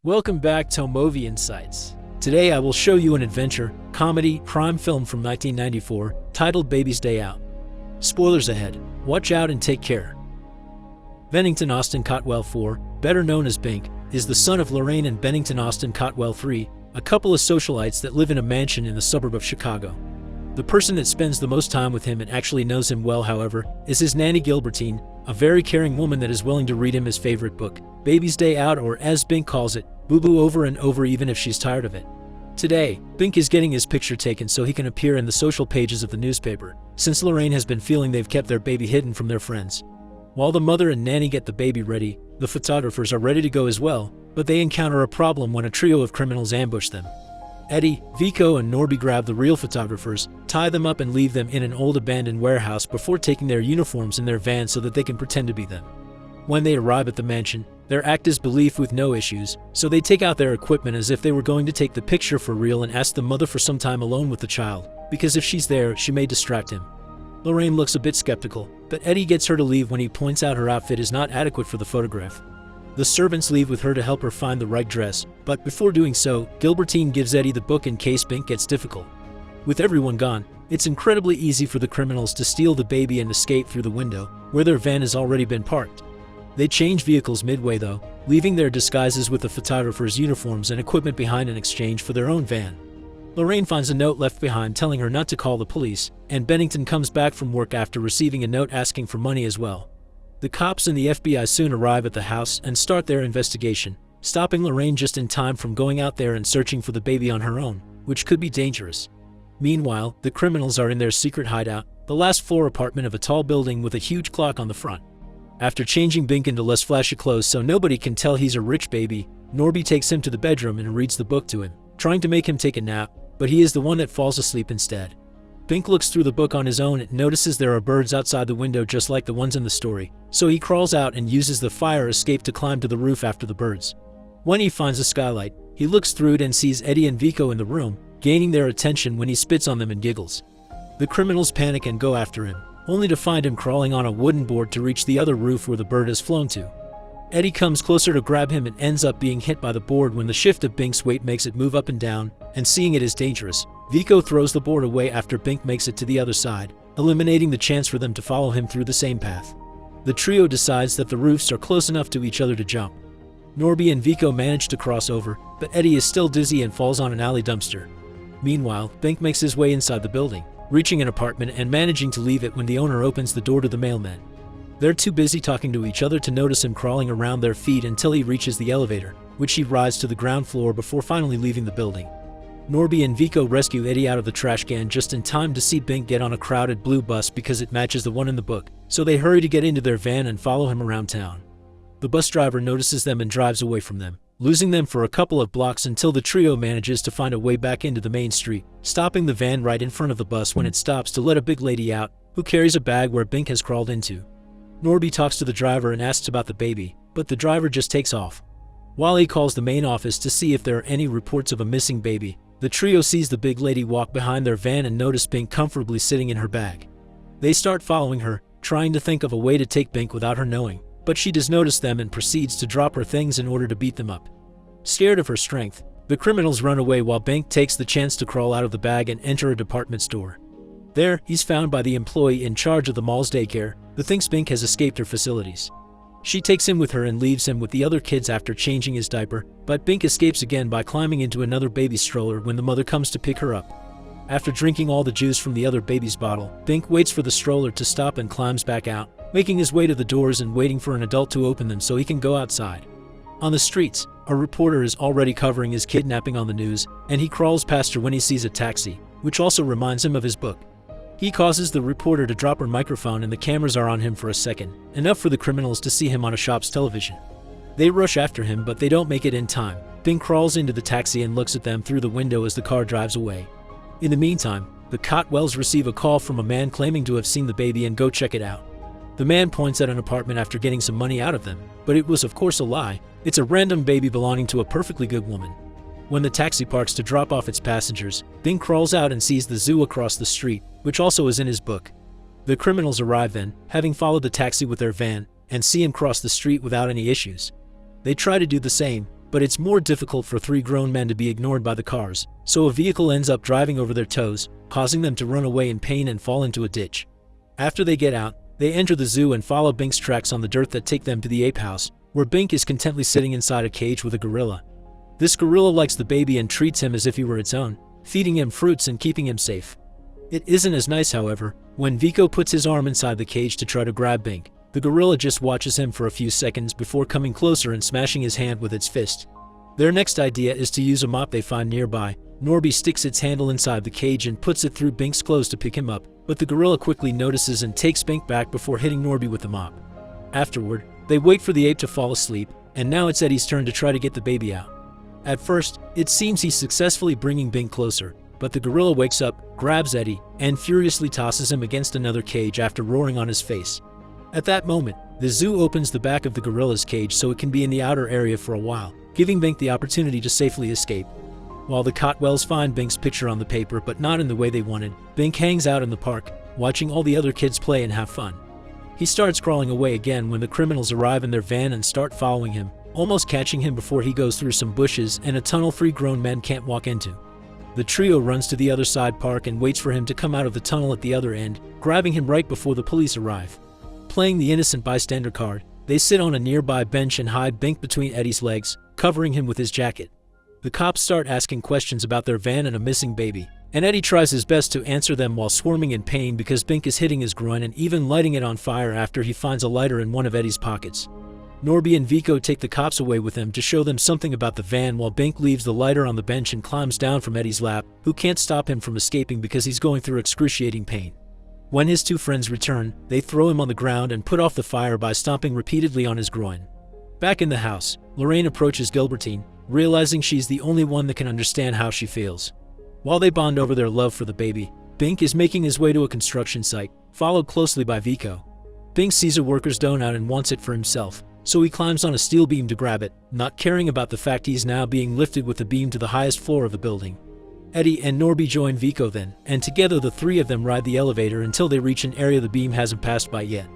Welcome back to Movie Insights. Today I will show you an adventure, comedy, crime film from 1994 titled Baby's Day Out. Spoilers ahead. Watch out and take care. Bennington Austin Cotwell IV, better known as Bink, is the son of Lorraine and Bennington Austin Cotwell III, a couple of socialites that live in a mansion in the suburb of Chicago. The person that spends the most time with him and actually knows him well, however, is his nanny Gilbertine, a very caring woman that is willing to read him his favorite book, Baby's Day Out, or as Bink calls it, Boo-Boo, over and over even if she's tired of it. Today, Bink is getting his picture taken so he can appear in the social pages of the newspaper, since Lorraine has been feeling they've kept their baby hidden from their friends. While the mother and nanny get the baby ready, the photographers are ready to go as well, but they encounter a problem when a trio of criminals ambush them. Eddie, Vico, and Norby grab the real photographers, tie them up and leave them in an old abandoned warehouse before taking their uniforms in their van so that they can pretend to be them. When they arrive at the mansion, their act is belief with no issues, so they take out their equipment as if they were going to take the picture for real and ask the mother for some time alone with the child, because if she's there, she may distract him. Lorraine looks a bit skeptical, but Eddie gets her to leave when he points out her outfit is not adequate for the photograph. The servants leave with her to help her find the right dress, but before doing so, Gilbertine gives Eddie the book in case Bink gets difficult. With everyone gone, it's incredibly easy for the criminals to steal the baby and escape through the window, where their van has already been parked. They change vehicles midway though, leaving their disguises with the photographers' uniforms and equipment behind in exchange for their own van. Lorraine finds a note left behind telling her not to call the police, and Bennington comes back from work after receiving a note asking for money as well. The cops and the FBI soon arrive at the house and start their investigation, stopping Lorraine just in time from going out there and searching for the baby on her own, which could be dangerous. Meanwhile, the criminals are in their secret hideout, the last floor apartment of a tall building with a huge clock on the front. After changing Bink into less flashy clothes so nobody can tell he's a rich baby, Norby takes him to the bedroom and reads the book to him, trying to make him take a nap, but he is the one that falls asleep instead. Bink looks through the book on his own and notices there are birds outside the window just like the ones in the story, so he crawls out and uses the fire escape to climb to the roof after the birds. When he finds a skylight, he looks through it and sees Eddie and Vico in the room, gaining their attention when he spits on them and giggles. The criminals panic and go after him, only to find him crawling on a wooden board to reach the other roof where the bird has flown to. Eddie comes closer to grab him and ends up being hit by the board when the shift of Bink's weight makes it move up and down, and seeing it is dangerous, Vico throws the board away after Bink makes it to the other side, eliminating the chance for them to follow him through the same path. The trio decides that the roofs are close enough to each other to jump. Norby and Vico manage to cross over, but Eddie is still dizzy and falls on an alley dumpster. Meanwhile, Bink makes his way inside the building, reaching an apartment and managing to leave it when the owner opens the door to the mailman. They're too busy talking to each other to notice him crawling around their feet until he reaches the elevator, which he rides to the ground floor before finally leaving the building. Norby and Vico rescue Eddie out of the trash can just in time to see Bink get on a crowded blue bus because it matches the one in the book, so they hurry to get into their van and follow him around town. The bus driver notices them and drives away from them, losing them for a couple of blocks until the trio manages to find a way back into the main street, stopping the van right in front of the bus when it stops to let a big lady out, who carries a bag where Bink has crawled into. Norby talks to the driver and asks about the baby, but the driver just takes off. While he calls the main office to see if there are any reports of a missing baby, the trio sees the big lady walk behind their van and notice Bink comfortably sitting in her bag. They start following her, trying to think of a way to take Bink without her knowing, but she does notice them and proceeds to drop her things in order to beat them up. Scared of her strength, the criminals run away while Bink takes the chance to crawl out of the bag and enter a department store. There, he's found by the employee in charge of the mall's daycare, who thinks Bink has escaped her facilities. She takes him with her and leaves him with the other kids after changing his diaper, but Bink escapes again by climbing into another baby stroller when the mother comes to pick her up. After drinking all the juice from the other baby's bottle, Bink waits for the stroller to stop and climbs back out, making his way to the doors and waiting for an adult to open them so he can go outside. On the streets, a reporter is already covering his kidnapping on the news, and he crawls past her when he sees a taxi, which also reminds him of his book. He causes the reporter to drop her microphone and the cameras are on him for a second, enough for the criminals to see him on a shop's television. They rush after him but they don't make it in time. Bink crawls into the taxi and looks at them through the window as the car drives away. In the meantime, the Cotwells receive a call from a man claiming to have seen the baby and go check it out. The man points at an apartment after getting some money out of them, but it was of course a lie. It's a random baby belonging to a perfectly good woman. When the taxi parks to drop off its passengers, Bink crawls out and sees the zoo across the street, which also is in his book. The criminals arrive then, having followed the taxi with their van, and see him cross the street without any issues. They try to do the same, but it's more difficult for three grown men to be ignored by the cars, so a vehicle ends up driving over their toes, causing them to run away in pain and fall into a ditch. After they get out, they enter the zoo and follow Bink's tracks on the dirt that take them to the ape house, where Bink is contentedly sitting inside a cage with a gorilla. This gorilla likes the baby and treats him as if he were its own, feeding him fruits and keeping him safe. It isn't as nice, however, when Vico puts his arm inside the cage to try to grab Bink. The gorilla just watches him for a few seconds before coming closer and smashing his hand with its fist. Their next idea is to use a mop they find nearby. Norby sticks its handle inside the cage and puts it through Bink's clothes to pick him up, but the gorilla quickly notices and takes Bink back before hitting Norby with the mop. Afterward, they wait for the ape to fall asleep, and now it's Eddie's turn to try to get the baby out. At first, it seems he's successfully bringing Bink closer, but the gorilla wakes up, grabs Eddie, and furiously tosses him against another cage after roaring on his face. At that moment, the zoo opens the back of the gorilla's cage so it can be in the outer area for a while, giving Bink the opportunity to safely escape. While the Cotwells find Bink's picture on the paper but not in the way they wanted, Bink hangs out in the park, watching all the other kids play and have fun. He starts crawling away again when the criminals arrive in their van and start following him, almost catching him before he goes through some bushes and a tunnel three grown men can't walk into. The trio runs to the other side park and waits for him to come out of the tunnel at the other end, grabbing him right before the police arrive. Playing the innocent bystander card, they sit on a nearby bench and hide Bink between Eddie's legs, covering him with his jacket. The cops start asking questions about their van and a missing baby, and Eddie tries his best to answer them while squirming in pain because Bink is hitting his groin and even lighting it on fire after he finds a lighter in one of Eddie's pockets. Norby and Vico take the cops away with them to show them something about the van while Bink leaves the lighter on the bench and climbs down from Eddie's lap, who can't stop him from escaping because he's going through excruciating pain. When his two friends return, they throw him on the ground and put off the fire by stomping repeatedly on his groin. Back in the house, Lorraine approaches Gilbertine, realizing she's the only one that can understand how she feels. While they bond over their love for the baby, Bink is making his way to a construction site, followed closely by Vico. Bink sees a worker's donut and wants it for himself, so he climbs on a steel beam to grab it, not caring about the fact he's now being lifted with the beam to the highest floor of the building. Eddie and Norby join Vico then, and together the three of them ride the elevator until they reach an area the beam hasn't passed by yet.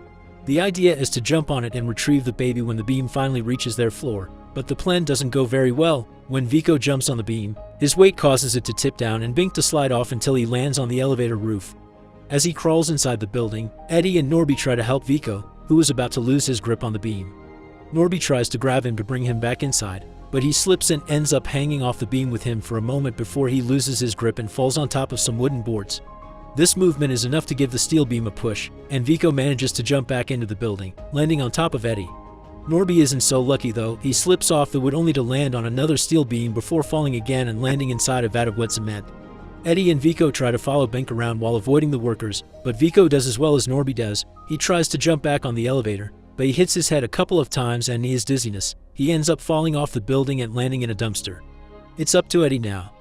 The idea is to jump on it and retrieve the baby when the beam finally reaches their floor, but the plan doesn't go very well. When Vico jumps on the beam, his weight causes it to tip down and Bink to slide off until he lands on the elevator roof. As he crawls inside the building, Eddie and Norby try to help Vico, who is about to lose his grip on the beam. Norby tries to grab him to bring him back inside, but he slips and ends up hanging off the beam with him for a moment before he loses his grip and falls on top of some wooden boards. This movement is enough to give the steel beam a push, and Vico manages to jump back into the building, landing on top of Eddie. Norby isn't so lucky though. He slips off the wood only to land on another steel beam before falling again and landing inside a vat of wet cement. Eddie and Vico try to follow Bink around while avoiding the workers, but Vico does as well as Norby does. He tries to jump back on the elevator, but he hits his head a couple of times and in his dizziness, he ends up falling off the building and landing in a dumpster. It's up to Eddie now.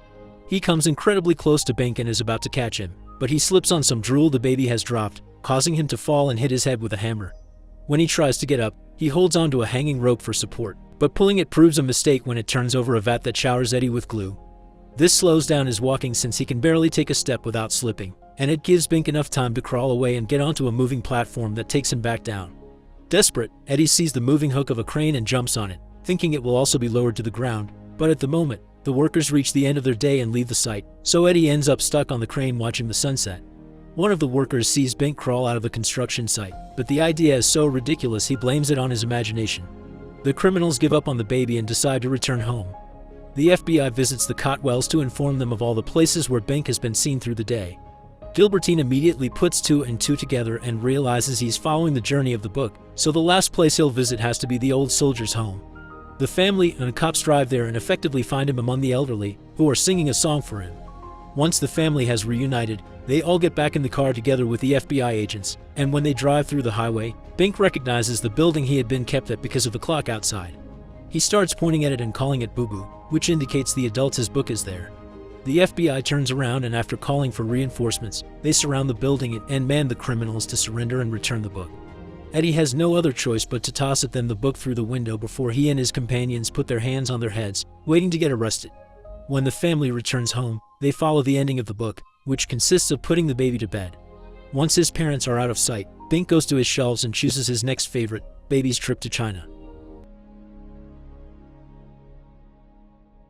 He comes incredibly close to Bink and is about to catch him, but he slips on some drool the baby has dropped, causing him to fall and hit his head with a hammer. When he tries to get up, he holds onto a hanging rope for support, but pulling it proves a mistake when it turns over a vat that showers Eddie with glue. This slows down his walking since he can barely take a step without slipping, and it gives Bink enough time to crawl away and get onto a moving platform that takes him back down. Desperate, Eddie sees the moving hook of a crane and jumps on it, thinking it will also be lowered to the ground, but at the moment, the workers reach the end of their day and leave the site, so Eddie ends up stuck on the crane watching the sunset. One of the workers sees Bink crawl out of the construction site, but the idea is so ridiculous he blames it on his imagination. The criminals give up on the baby and decide to return home. The FBI visits the Cotwells to inform them of all the places where Bink has been seen through the day. Gilbertine immediately puts two and two together and realizes he's following the journey of the book, so the last place he'll visit has to be the old soldier's home. The family and the cops drive there and effectively find him among the elderly, who are singing a song for him. Once the family has reunited, they all get back in the car together with the FBI agents, and when they drive through the highway, Bink recognizes the building he had been kept at because of the clock outside. He starts pointing at it and calling it Boo Boo, which indicates the adult's book is there. The FBI turns around and after calling for reinforcements, they surround the building and demand the criminals to surrender and return the book. Eddie has no other choice but to toss at them the book through the window before he and his companions put their hands on their heads, waiting to get arrested. When the family returns home, they follow the ending of the book, which consists of putting the baby to bed. Once his parents are out of sight, Bink goes to his shelves and chooses his next favorite, Baby's Trip to China.